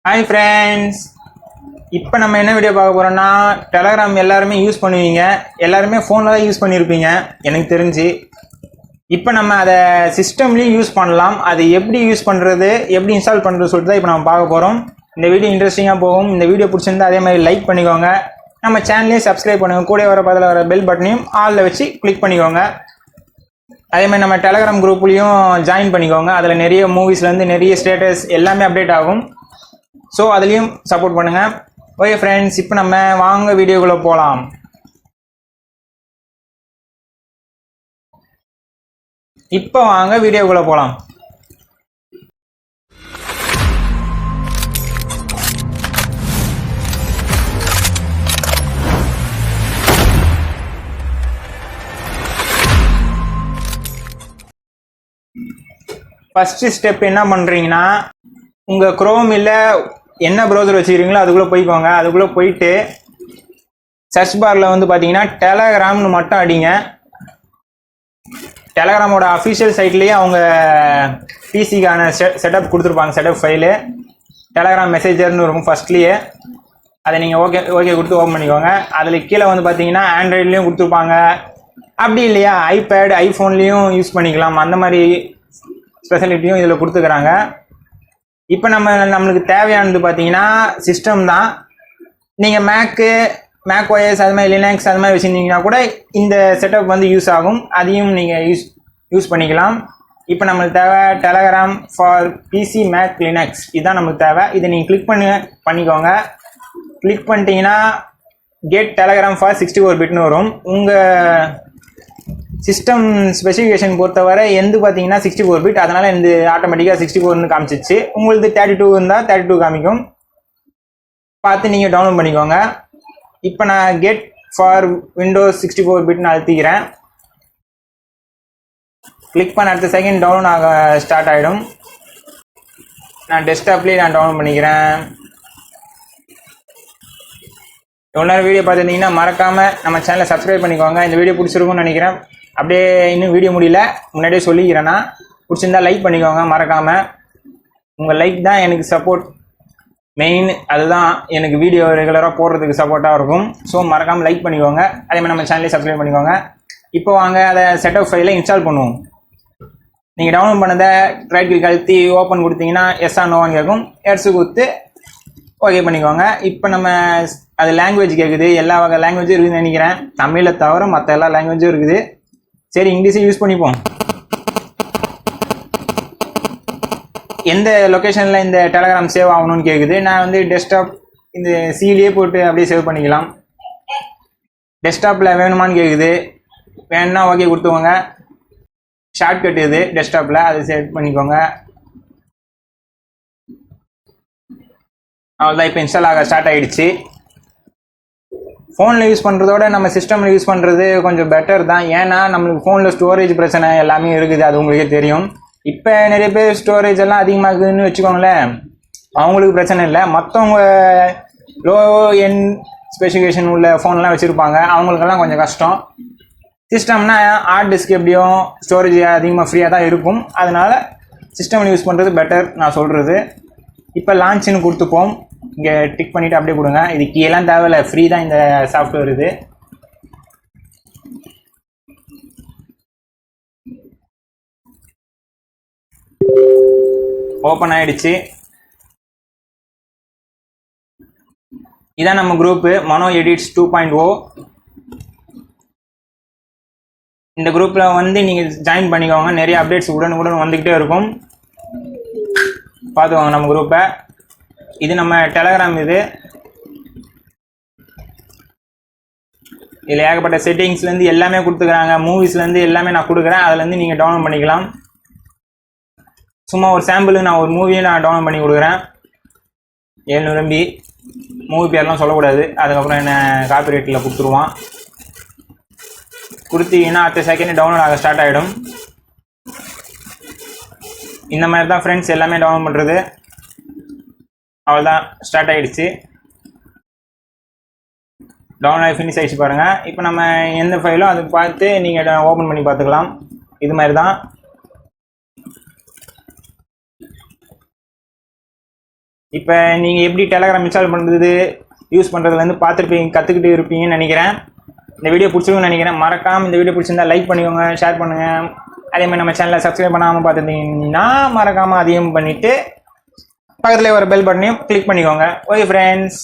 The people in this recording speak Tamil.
ஹாய் ஃப்ரெண்ட்ஸ், இப்போ நம்ம என்ன வீடியோ பார்க்க போகிறோம்னா, டெலகிராம் எல்லாருமே யூஸ் பண்ணுவீங்க, எல்லாருமே ஃபோனில் தான் யூஸ் பண்ணியிருப்பீங்க எனக்கு தெரிஞ்சு. இப்போ நம்ம அதை சிஸ்டம்லேயும் யூஸ் பண்ணலாம். அது எப்படி யூஸ் பண்ணுறது, எப்படி இன்ஸ்டால் பண்ணுறது சொல்லிட்டு தான் இப்போ நம்ம பார்க்க போகிறோம். இந்த வீடியோ இன்ட்ரெஸ்டிங்காக போகும். இந்த வீடியோ பிடிச்சிருந்தா அதே மாதிரி லைக் பண்ணிக்கோங்க, நம்ம சேனலையும் சப்ஸ்கிரைப் பண்ணுங்கள், கூட வர பதில் வர பெல் பட்டனையும் ஆலில் வச்சு கிளிக் பண்ணிக்கோங்க. அதே மாதிரி நம்ம டெலகிராம் குரூப்லேயும் ஜாயின் பண்ணிக்கோங்க. அதில் நிறைய மூவிஸ்லேருந்து நிறைய ஸ்டேட்டஸ் எல்லாமே அப்டேட் ஆகும். ஸோ அதுலேயும் சப்போர்ட் பண்ணுங்கள். ஓகே ஃப்ரெண்ட்ஸ், இப்போ நம்ம வாங்க வீடியோக்குள்ளே போகலாம். இப்போ வாங்க வீடியோக்குள்ளே போகலாம். ஃபஸ்ட்டு ஸ்டெப் என்ன பண்ணுறீங்கன்னா, உங்கள் குரோம் இல்லை என்ன ப்ரௌசர் வச்சுக்கிறீங்களோ அதுக்குள்ளே போய்க்கோங்க. அதுக்குள்ளே போயிட்டு சர்ச் பாரில் வந்து பார்த்தீங்கன்னா டெலகிராம்னு மட்டும் அடிங்க. டெலகிராமோட அஃபிஷியல் சைட்லேயே அவங்க பிசிக்கான செட்டப் கொடுத்துருப்பாங்க, செட்டப் ஃபைலு டெலகிராம் மெசேஜர்னு இருக்கும் ஃபஸ்ட்லேயே. அதை நீங்கள் ஓகே கொடுத்து ஓப்பன் பண்ணிக்கோங்க. அதில் கீழே வந்து பார்த்தீங்கன்னா ஆண்ட்ராய்ட்லேயும் கொடுத்துருப்பாங்க, அப்படி இல்லையா ஐபேட் ஐஃபோன்லேயும் யூஸ் பண்ணிக்கலாம். அந்த மாதிரி ஸ்பெஷாலிட்டியும் இதில் கொடுத்துக்கிறாங்க. இப்போ நம்மளுக்கு தேவையானது பார்த்தீங்கன்னா சிஸ்டம் தான். நீங்கள் மேக் OS அது மாதிரி லினக்ஸ் அது மாதிரி வச்சுருந்தீங்கன்னா கூட இந்த செட்டப் வந்து யூஸ் ஆகும். அதையும் நீங்கள் யூஸ் பண்ணிக்கலாம். இப்போ நம்மளுக்கு தேவை Telegram for PC Mac Linux, இதுதான் நமக்கு தேவை. இதை நீங்கள் பண்ணிக்கோங்க. கிளிக் பண்ணிட்டீங்கன்னா கெட் டெலகிராம் ஃபார் 64 பிட்னு வரும். உங்கள் சிஸ்டம் ஸ்பெசிஃபிகேஷன் பொறுத்தவரை எந்த பார்த்தீங்கன்னா 64 பிட், அதனால் இந்த ஆட்டோமேட்டிக்காக 64ன்னு காமிச்சிச்சு. உங்களுக்கு 32 இருந்தால் 32 காமிக்கும், பார்த்து நீங்கள் டவுன்லோட் பண்ணிக்கோங்க. இப்போ நான் கெட் ஃபார் விண்டோஸ் 64 பிட்னு அழுத்திக்கிறேன். கிளிக் பண்ண அடுத்த செகண்ட் டவுன்லோட் ஆக ஸ்டார்ட் ஆகிடும். நான் டெஸ்க்டாப்லேயே டவுன்லோட் பண்ணிக்கிறேன். எவ்வளோ நேரம் வீடியோ பார்த்துருந்தீங்கன்னா மறக்காமல் நம்ம சேனலை சப்ஸ்கிரைப் பண்ணிக்கோங்க. இந்த வீடியோ பிடிச்சிருக்கும்னு நினைக்கிறேன். அப்படியே இன்னும் வீடியோ முடியல, முன்னாடியே சொல்லிக்கிறேன்னா பிடிச்சிருந்தா லைக் பண்ணிக்கோங்க மறக்காமல். உங்கள் லைக் தான் எனக்கு சப்போர்ட் மெயின், அதுதான் எனக்கு வீடியோ ரெகுலராக போடுறதுக்கு சப்போர்ட்டாக இருக்கும். ஸோ மறக்காமல் லைக் பண்ணிக்கோங்க. அதே மாதிரி நம்ம சேனலையும் சப்ஸ்கிரைப் பண்ணிக்கோங்க. இப்போ வாங்க அதை செட்டப் ஃபைலை இன்ஸ்டால் பண்ணுவோம். நீங்கள் டவுன்லோட் பண்ணதை ரைட் கிளிக் அழுத்தி ஓப்பன் கொடுத்தீங்கன்னா எஸ் ஆர் நோவான்னு கேட்கும். எர்ஸு கொடுத்து ஓகே பண்ணிக்கோங்க. இப்போ நம்ம அது லாங்குவேஜ் கேட்குது, எல்லா வகை லாங்குவேஜும் இருக்குதுன்னு நினைக்கிறேன். தமிழை தவிர மற்ற எல்லா லாங்குவேஜும் இருக்குது. சரி, இங்கிலீஷை யூஸ் பண்ணிப்போம். எந்த லொக்கேஷனில் இந்த டெலகிராம் சேவ் ஆகணும்னு கேட்குது. நான் வந்து டெஸ்க்டாப் இந்த சீலேயே போட்டு அப்படியே சேவ் பண்ணிக்கலாம். டெஸ்க்டாப்பில் வேணுமான்னு கேட்குது, வேணும்னா ஓகே கொடுத்துக்கோங்க. ஷார்ட்கட் இது டெஸ்க்டாப்பில், அதை செட் பண்ணிக்கோங்க. அவ்வளோதான், இப்போ இன்ஸ்டால் ஆக ஸ்டார்ட் ஆகிடுச்சு. ஃபோனில் யூஸ் பண்ணுறதோட நம்ம சிஸ்டமில் யூஸ் பண்ணுறது கொஞ்சம் பெட்டர் தான். ஏன்னா நம்மளுக்கு ஃபோனில் ஸ்டோரேஜ் பிரச்சனை எல்லாமே இருக்குது, அது உங்களுக்கே தெரியும். இப்போ நிறைய பேர் ஸ்டோரேஜ் எல்லாம் அதிகமாகுதுன்னு வச்சுக்கோங்களேன், அவங்களுக்கு பிரச்சனை இல்லை. மற்றவங்க லோ என் ஸ்பெசிஃபிகேஷன் உள்ள ஃபோன்லாம் வச்சுருப்பாங்க, அவங்களுக்கெல்லாம் கொஞ்சம் கஷ்டம். சிஸ்டம்னா ஹார்ட் டிஸ்க் எப்படியும் ஸ்டோரேஜ் அதிகமாக ஃப்ரீயாக தான் இருக்கும், அதனால் சிஸ்டமில் யூஸ் பண்ணுறது பெட்டர் நான் சொல்கிறது. இப்போ லான்ச்சுன்னு கொடுத்துப்போம். இங்கே டிக் பண்ணிவிட்டு அப்படியே கொடுங்க. இது கீழே தேவையில்லை, ஃப்ரீ தான் இந்த சாஃப்ட்வேர். இது ஓப்பன் ஆகிடுச்சு. இதான் நம்ம குரூப்பு manoeditz 2.0. இந்த குரூப்பில் வந்து நீங்கள் ஜாயின் பண்ணிக்கோங்க. நிறைய அப்டேட்ஸ் உடனுக்குடன் வந்துக்கிட்டே இருக்கும், பார்த்துக்கோங்க நம்ம குரூப்பை. இது நம்ம டெலகிராம். இதில் ஏகப்பட்ட செட்டிங்ஸ்லேருந்து எல்லாமே கொடுத்துக்கிறாங்க, மூவிஸ்லேருந்து எல்லாமே நான் கொடுக்குறேன். அதுலேருந்து நீங்கள் டவுன்லோட் பண்ணிக்கலாம். சும்மா ஒரு சாம்பிளுக்கு நான் ஒரு மூவியை நான் டவுன்லோட் பண்ணி கொடுக்குறேன். 700 MB. மூவி பேர்லாம் சொல்லக்கூடாது, அதுக்கப்புறம் என்ன காப்பிரைட்டில் கொடுத்துருவான். கொடுத்தீங்கன்னா அடுத்த செகண்ட் டவுன்லோட் ஆக ஸ்டார்ட் ஆகிடும். இந்த மாதிரி தான் ஃப்ரெண்ட்ஸ் எல்லாமே டவுன்லோட் பண்ணுறது. அவ்வளோதான், ஸ்டார்ட் ஆகிடுச்சு. டவுன்லோட் ஃபினிஷ் ஆகிடுச்சு பாருங்கள். இப்போ நம்ம எந்த ஃபைலோ அதை பார்த்து நீங்கள் ஓப்பன் பண்ணி பார்த்துக்கலாம். இது மாதிரி தான். இப்போ நீங்கள் எப்படி டெலகிராம் இன்ஸ்டால் பண்ணுறது யூஸ் பண்ணுறதுலேருந்து பார்த்துருப்பீங்க, கற்றுக்கிட்டு இருப்பீங்கன்னு நினைக்கிறேன். இந்த வீடியோ பிடிச்சிருக்குன்னு நினைக்கிறேன். மறக்காமல் இந்த வீடியோ பிடிச்சிருந்தா லைக் பண்ணிக்கோங்க, ஷேர் பண்ணுங்கள். அதேமாதிரி நம்ம சேனலை சப்ஸ்கிரைப் பண்ணாமல் பார்த்துருந்தீங்கன்னா மறக்காமல் அதையும் பண்ணிவிட்டு பக்கத்துலேயே ஒரு பெல் பட்டனையும் கிளிக் பண்ணிக்கோங்க. Okay friends.